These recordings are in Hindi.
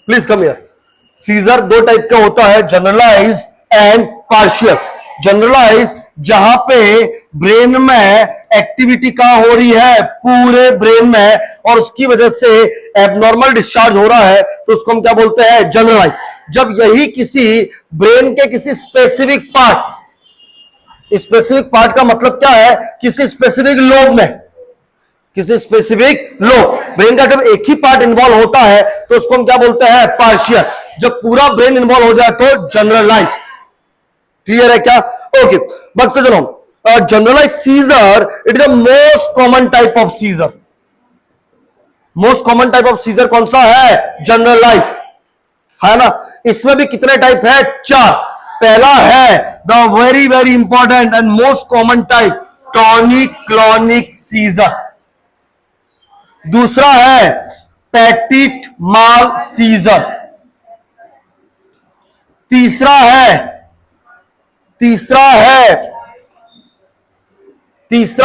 Please come here. सीजर दो टाइप का होता है, जनरलाइज एंड पार्शियल। जनरलाइज जहां पे ब्रेन में एक्टिविटी कहां हो रही है, पूरे ब्रेन में, और उसकी वजह से एबनॉर्मल डिस्चार्ज हो रहा है, तो उसको हम क्या बोलते हैं, जनरलाइज। जब यही किसी ब्रेन के किसी स्पेसिफिक पार्ट का मतलब क्या है, किसी स्पेसिफिक लोब में, किसी स्पेसिफिक लोब ब्रेन का जब एक ही पार्ट इन्वॉल्व होता है तो उसको हम क्या बोलते हैं, पार्शियल। जब पूरा ब्रेन इन्वॉल्व हो जाए तो जनरलाइज। क्लियर है क्या? ओके, बट सुनो, generalise seizure it is the most common type of seizure. Most common type of seizure कौन सा है? जनरलाइज, है ना। इसमें भी कितने टाइप है? 4। पहला है the very very important and most common type, tonic clonic seizure. दूसरा है पेटिट माल सीजर। तीसरा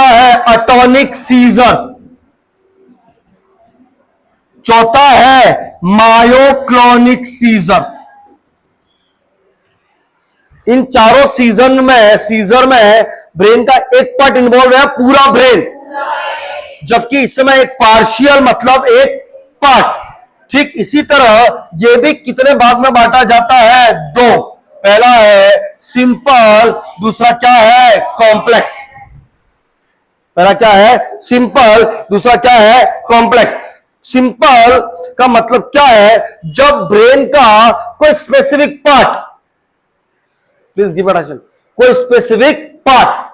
है अटोनिक सीजर। चौथा है मायोक्लॉनिक सीजर। इन चारों सीजर में ब्रेन का एक पार्ट इन्वॉल्व है, पूरा ब्रेन, जबकि इसमें एक पार्शियल मतलब एक पार्ट। ठीक इसी तरह ये भी कितने भाग में बांटा जाता है? 2। पहला है सिंपल, दूसरा क्या है? कॉम्प्लेक्स। पहला क्या है? सिंपल, दूसरा क्या है? कॉम्प्लेक्स। सिंपल का मतलब क्या है? जब ब्रेन का कोई specific part, please give attention, कोई स्पेसिफिक पार्ट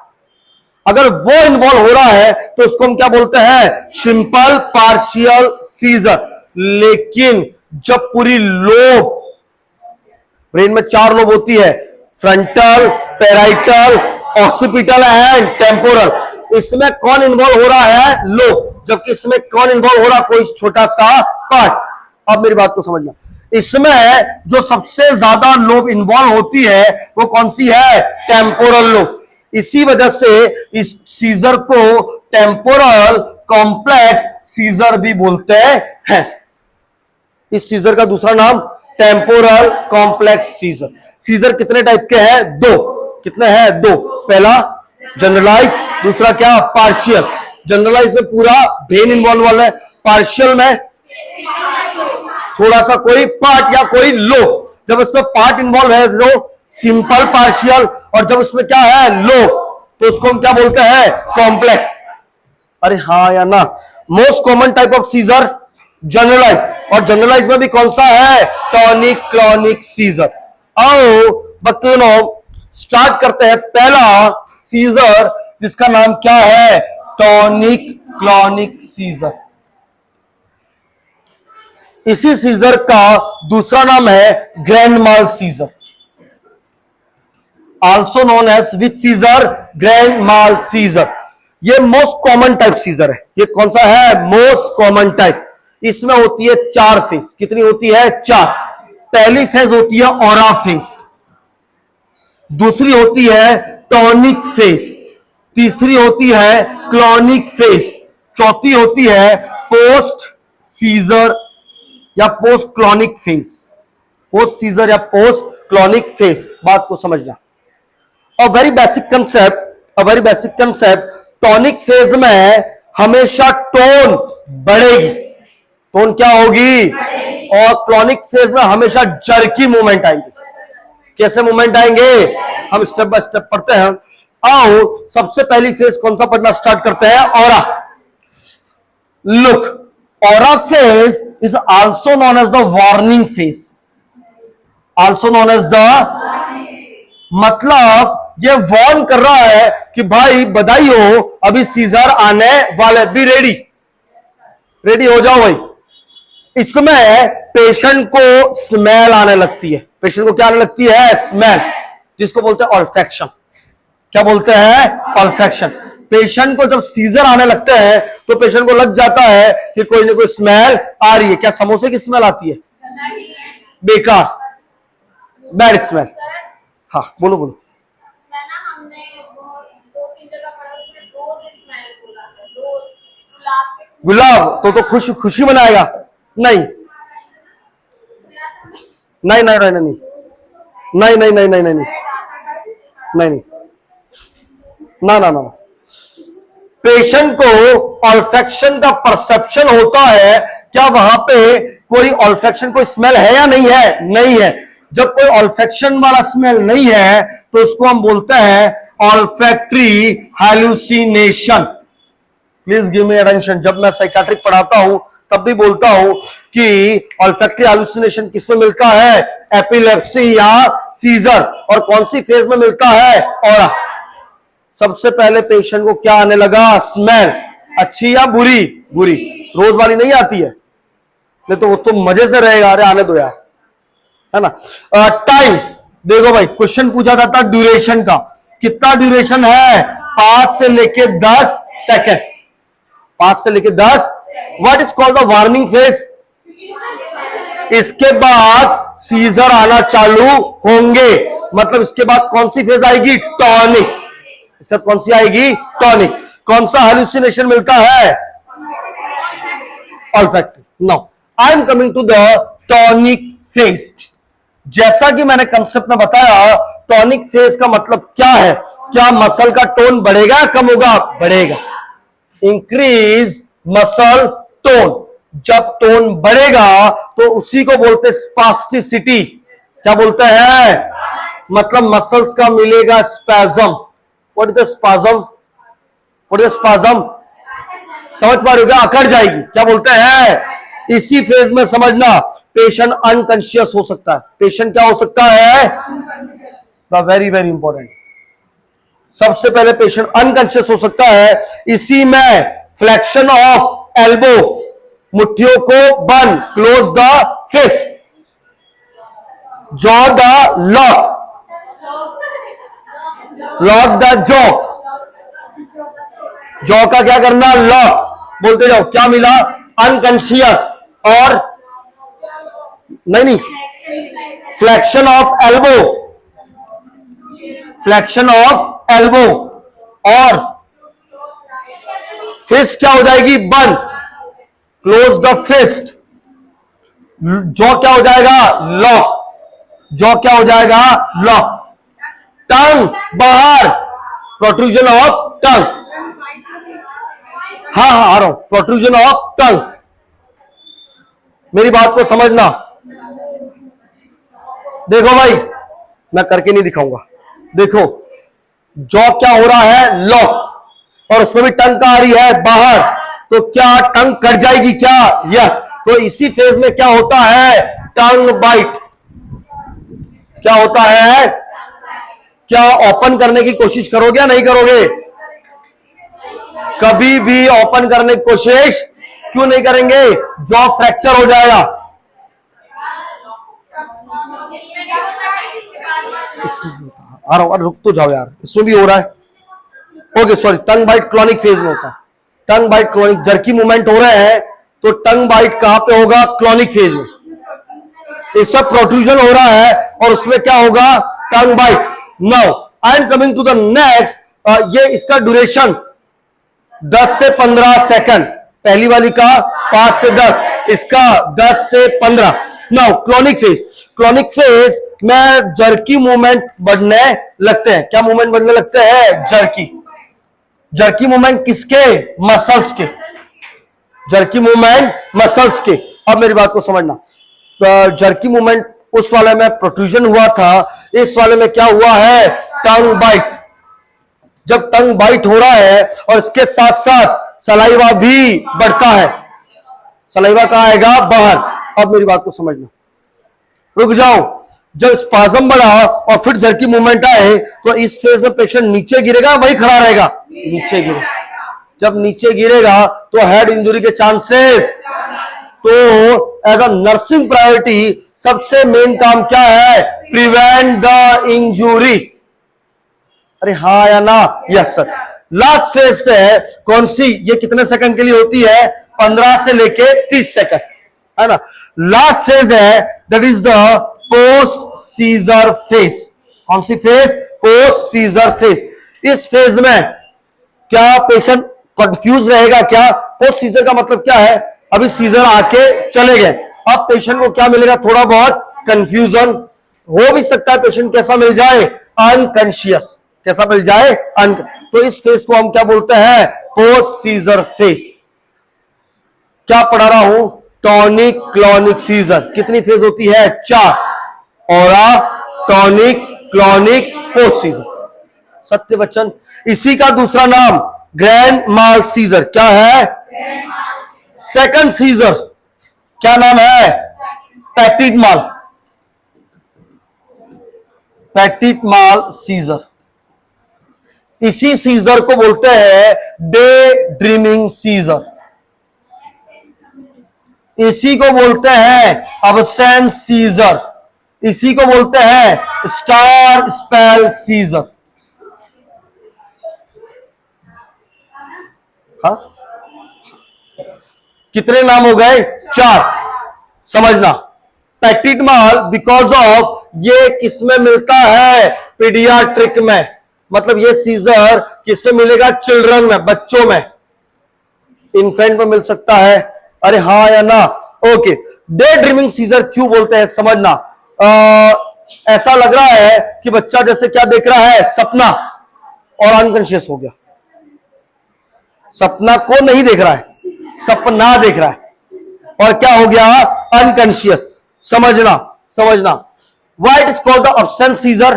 अगर वो इन्वॉल्व हो रहा है तो उसको हम क्या बोलते हैं? Simple partial seizure. लेकिन जब पूरी लोब, ब्रेन में 4 लोब होती है, frontal, parietal, occipital and temporal, इसमें कौन इन्वॉल्व हो रहा है? लोब। जबकि इसमें कौन इन्वॉल्व हो रहा है? कोई छोटा सा पार्ट। अब मेरी बात को समझना, इसमें जो सबसे ज्यादा लोब इन्वॉल्व होती है वो कौन सी है? Temporal lobe. इसी वजह से इस सीजर को टेम्पोरल कॉम्प्लेक्स सीजर भी बोलते हैं। इस सीजर का दूसरा नाम टेम्पोरल कॉम्प्लेक्स सीजर। सीजर कितने टाइप के हैं? 2। कितने हैं? 2। पहला जनरलाइज, दूसरा क्या? पार्शियल। जनरलाइज में पूरा ब्रेन इन्वॉल्व वाला है, पार्शियल में थोड़ा सा कोई पार्ट या कोई लो। जब इसमें पार्ट इन्वॉल्व है तो सिंपल पार्शियल, और जब उसमें क्या है? लो, तो उसको हम क्या बोलते हैं? कॉम्प्लेक्स। अरे हाँ या ना? Most common type of seizure generalise, और जनरलाइज में भी कौन सा है? Tonic clonic seizure. आओ बच्चों स्टार्ट करते हैं पहला सीजर, जिसका नाम क्या है? Tonic clonic seizure. इसी सीजर का दूसरा नाम है grand mal seizure, also known as which seizure? Grand mal seizure. ये मोस्ट कॉमन टाइप सीजर है। ये कौन सा है? Most common type. इसमें होती है 4 फेज। कितनी होती है? 4। पहली फेज होती है ऑरा फेज, दूसरी होती है टॉनिक फेज, तीसरी होती है क्लॉनिक फेज, चौथी होती है पोस्ट सीजर या post clonic phase. Post seizure या पोस्ट क्लॉनिक फेज। बात को समझना, a very basic concept. Tonic phase में हमेशा टोन बढ़ेगी, टोन क्या होगी? और क्लॉनिक फेज में हमेशा जर्की मूवमेंट आएंगे। कैसे मूवमेंट आएंगे? हम स्टेप बाय स्टेप पढ़ते हैं। आओ सबसे पहली फेज कौन सा पढ़ना स्टार्ट करते हैं? Aura. Look, aura phase is also known as the warning phase. Also known as the, मतलब ये वार्न कर रहा है कि भाई बधाई हो, अभी सीजर आने वाले, बी रेडी, रेडी हो जाओ भाई। इसमें पेशेंट को स्मेल आने लगती है। पेशेंट को क्या आने लगती है? स्मेल, जिसको बोलते हैं ऑल्फैक्शन। क्या बोलते हैं? ऑल्फैक्शन। पेशेंट को जब सीजर आने लगते हैं तो पेशेंट को लग जाता है कि कोई ना कोई स्मेल आ रही है। क्या समोसे की स्मेल आती है? बेकार, बैड स्मेल। हाँ बोलो बोलो। गुलाब तो खुशी मनाएगा? नहीं, नहीं नहीं नहीं नहीं नहीं नहीं नहीं नहीं नहीं नहीं नहीं, ना ना ना, पेशेंट को ऑल्फैक्शन का परसेप्शन होता है, क्या वहां पे कोई ऑल्फैक्शन, कोई स्मेल है या नहीं है? नहीं है। जब कोई ऑल्फैक्शन वाला स्मेल नहीं है तो उसको हम बोलते हैं olfactory hallucination. Please give me attention. जब मैं साइकाट्रिक पढ़ाता हूं तब भी बोलता हूं कि ऑल्फैक्टरी हैलुसिनेशन किसमें मिलता है? एपिलेप्सी या सीजर। और कौन सी फेज में मिलता है? और सबसे पहले पेशेंट को क्या आने लगा? स्मेल। अच्छी या बुरी? बुरी। रोज वाली नहीं आती है, नहीं तो वो तो मजे से रहेगा। अरे आने दो यार, है ना। टाइम देखो भाई, क्वेश्चन पूछा जाता ड्यूरेशन का, कितना ड्यूरेशन है? 5 से लेके 10 सेकेंड। 5 से लेके 10। What is called the warning phase? इसके बाद सीजर आना चालू होंगे, मतलब इसके बाद कौन सी फेज आएगी? टॉनिक। इसके बाद कौन सी आएगी? टॉनिक। कौन सा हेलुसिनेशन मिलता है? Olfactory. Now I am coming to the tonic phase. जैसा कि मैंने कंसेप्ट में बताया, टॉनिक फेज का मतलब क्या है? क्या मसल का टोन बढ़ेगा या कम होगा? बढ़ेगा। Increase muscle tone. जब टोन बढ़ेगा तो उसी को बोलते स्पास्टिसिटी। क्या बोलते हैं? मतलब मसल्स का मिलेगा spasm. What is the spasm? What is spasm? समझ पा रहे हो? अकड़ जाएगी। क्या बोलते हैं? इसी फेज में समझना, पेशेंट अनकॉन्शियस हो सकता है। पेशेंट क्या हो सकता है? Very very important. सबसे पहले पेशेंट अनकॉन्शियस हो सकता है। इसी में फ्लेक्शन ऑफ एल्बो, मुट्ठियों को बंद, close the fist, jaw the lock, lock the jaw. Jaw का क्या करना? लॉक। बोलते जाओ। क्या मिला? अनकॉन्शियस। और नहीं, flexion of elbow, flexion of elbow. और फिस्ट क्या हो जाएगी? बंद, क्लोज द फिस्ट। जॉ क्या हो जाएगा? लॉक। जॉ क्या हो जाएगा? लॉक। टंग बाहर, प्रोट्रूजन ऑफ टंग। हाँ हाँ आ रहा हूं। Protrusion of tongue. मेरी बात को समझना। देखो भाई, मैं करके नहीं दिखाऊंगा। देखो, जॉ क्या हो रहा है? लॉक। और उसमें भी टंग का आ रही है बाहर, तो क्या टंग कट जाएगी क्या? यस। तो इसी फेज में क्या होता है? टंग बाइट। क्या होता है? क्या ओपन करने की कोशिश करोगे या नहीं करोगे? कभी भी ओपन करने की कोशिश क्यों नहीं करेंगे? जॉ फ्रैक्चर हो जाएगा। आ रहा हूं, रुक तो जाओ यार, इसमें भी हो रहा है। ओके सॉरी, टंग बाइट क्लॉनिक फेज में होता है। टंग बाइट क्लॉनिक, जर्की मूवमेंट हो रहे हैं तो टंग बाइट कहां पे होगा? क्लॉनिक फेज में। इसका प्रोट्रूजन हो रहा है और उसमें क्या होगा? Tongue bite. Now I am coming to the next. ये इसका ड्यूरेशन 10 से 15 सेकंड। पहली वाली का 5 से 10, इसका 10 से 15। Now clonic phase. Clonic phase में जर्की मूवमेंट बढ़ने लगते हैं। क्या मूवमेंट बढ़ने लगते हैं? जर्की। जर्की मूवमेंट किसके? मसल्स के। जर्की मूवमेंट मसल्स के। अब मेरी बात को समझना, तो जर्की मूवमेंट उस वाले में प्रोट्रूजन हुआ था, इस वाले में क्या हुआ है? टंग बाइट। जब टंग बाइट हो रहा है और इसके साथ साथ सलाइवा भी बढ़ता है, सलाइवा कहां आएगा? बाहर। अब मेरी बात को समझना, रुक जाओ। जब स्पाज्म बढ़ा और फिर जर्की मूवमेंट आए तो इस फेज में पेशेंट नीचे गिरेगा, वही खड़ा रहेगा? नीचे गिरेगा। जब नीचे गिरेगा तो हेड इंजरी के चांसेस। तो एज अ नर्सिंग प्रायोरिटी सबसे मेन काम क्या है? Prevent the injury. अरे हाँ या ना? Yes sir. लास्ट फेज है कौन सी? ये कितने सेकंड के लिए होती है? 15 से लेके 30 सेकंड, है ना। लास्ट फेज है, that is the post seizure phase. कौन सी फेज? Post seizure phase. इस फेज में क्या पेशेंट कंफ्यूज रहेगा? क्या पोस्ट सीजर का मतलब क्या है? अभी सीजर आके चले गए, अब पेशेंट को क्या मिलेगा? थोड़ा बहुत कंफ्यूजन, हो भी सकता है पेशेंट कैसा मिल जाए, अनकॉन्शियस, कैसा मिल जाए तो इस फेज को हम क्या बोलते हैं, पोस्ट सीजर फेज। क्या पढ़ा रहा हूं, टॉनिक क्लॉनिक सीजर। कितनी फेज होती है, 4, ओरा, टॉनिक, क्लॉनिक, पोस्ट सीजर। सत्य वचन। इसी का दूसरा नाम ग्रैंड माल सीजर। क्या है, सेकंड सीजर क्या नाम है, पैक्टिट माल, पैक्टिट माल सीजर। इसी सीजर को बोलते हैं डे ड्रीमिंग सीजर। इसी को बोलते हैं अब्सेंट सीजर। इसी को बोलते हैं स्टार स्पेल सीजर। हाँ, कितने नाम हो गए, 4। समझना, पैक्टिट माल बिकॉज ऑफ ये किसमें मिलता है, पीडियाट्रिक में, मतलब ये सीजर किसमें मिलेगा, चिल्ड्रन में, बच्चों में, इन्फेंट में मिल सकता है। अरे हाँ या ना, ओके। डे ड्रीमिंग सीजर क्यों बोलते हैं, समझना। ऐसा लग रहा है कि बच्चा जैसे क्या देख रहा है, सपना, और अनकॉन्शियस हो गया। सपना को नहीं देख रहा है, सपना देख रहा है, और क्या हो गया, अनकॉन्शियस। समझना समझना। Why it is called the absent seizure,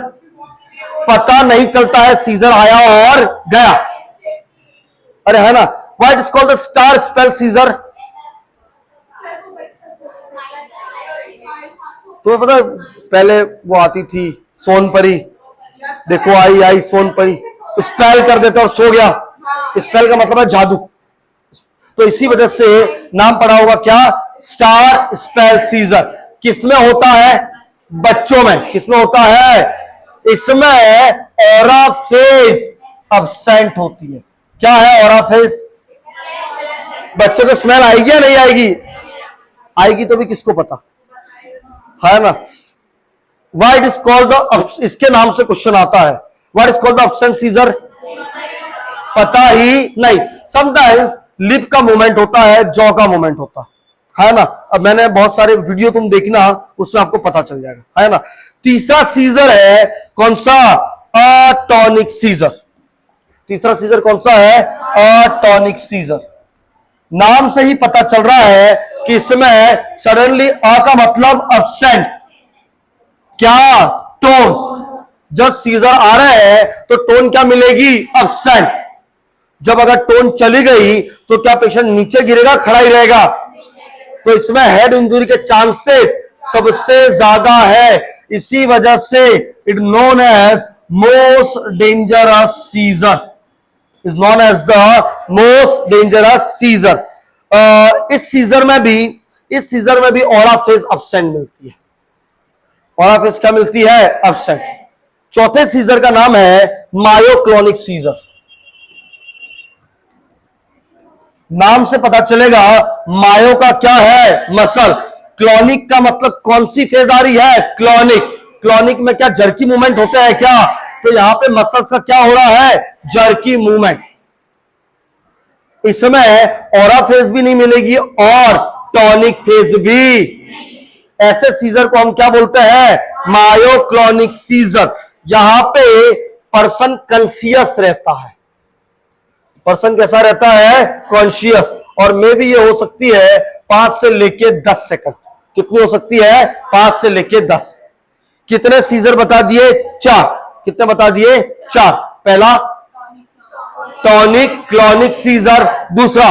पता नहीं चलता है सीजर आया और गया। अरे है ना। Why it is called the star spell seizure, तुम्हें पता पहले वो आती थी सोनपरी, देखो आई आई सोनपरी, स्पेल कर देता और सो गया। स्पेल का मतलब है जादू, तो इसी वजह से नाम पड़ा होगा क्या, स्टार स्पेल सीजर। किसमें होता है, बच्चों में। किसमें होता है, इसमें ऑरा फेज अब्सेंट होती है। क्या है ऑरा फेज, बच्चों को स्मेल आएगी या नहीं आएगी, आएगी तो भी किसको पता है ना। Why it is called the, इसके नाम से क्वेश्चन आता है, why is called the absent seizure, पता ही नहीं। समटाइम्स लिप का मूवमेंट होता है, जॉ का मूवमेंट होता है ना। अब मैंने बहुत सारे वीडियो तुम देखना, उसमें आपको पता चल जाएगा, है ना। तीसरा सीजर है कौन सा, अटॉनिक सीजर। तीसरा सीजर कौन सा है, अटॉनिक सीजर। नाम से ही पता चल रहा है कि इसमें सडनली अ का मतलब अब्सेंट, क्या, टोन। जब सीजर आ रहे हैं तो टोन क्या मिलेगी, अब्सेंट। जब अगर टोन चली गई तो क्या पेशेंट नीचे गिरेगा, खड़ा ही रहेगा। तो इसमें हेड इंजरी के चांसेस सबसे ज्यादा है, इसी वजह से it known as most dangerous seizure, is known as the most dangerous seizure. इस सीजर में भी ऑरा फेज अब्सेंट मिलती है। ऑरा फेज क्या मिलती है, अब्सेंट। चौथे सीजर का नाम है मायोक्लोनिक सीजर। नाम से पता चलेगा, मायो का क्या है, मसल। क्लॉनिक का मतलब कौन सी फेज आ रही है, क्लॉनिक। क्लॉनिक में क्या जर्की मूवमेंट होता है क्या, तो यहां पे मसल्स का क्या हो रहा है, जर्की मूवमेंट। इसमें ऑरा फेज भी नहीं मिलेगी और टॉनिक फेज भी। ऐसे सीजर को हम क्या बोलते हैं, मायोक्लोनिक सीजर। यहां पे पर्सन कॉन्शियस रहता है, पर्सन कैसा रहता है, कॉन्शियस। और मे भी ये हो सकती है 5 से लेके 10 सेकंड। कितनी हो सकती है, 5 से लेके 10। कितने सीजर बता दिए, 4। कितने बता दिए, 4। पहला टॉनिक क्लॉनिक सीजर, दूसरा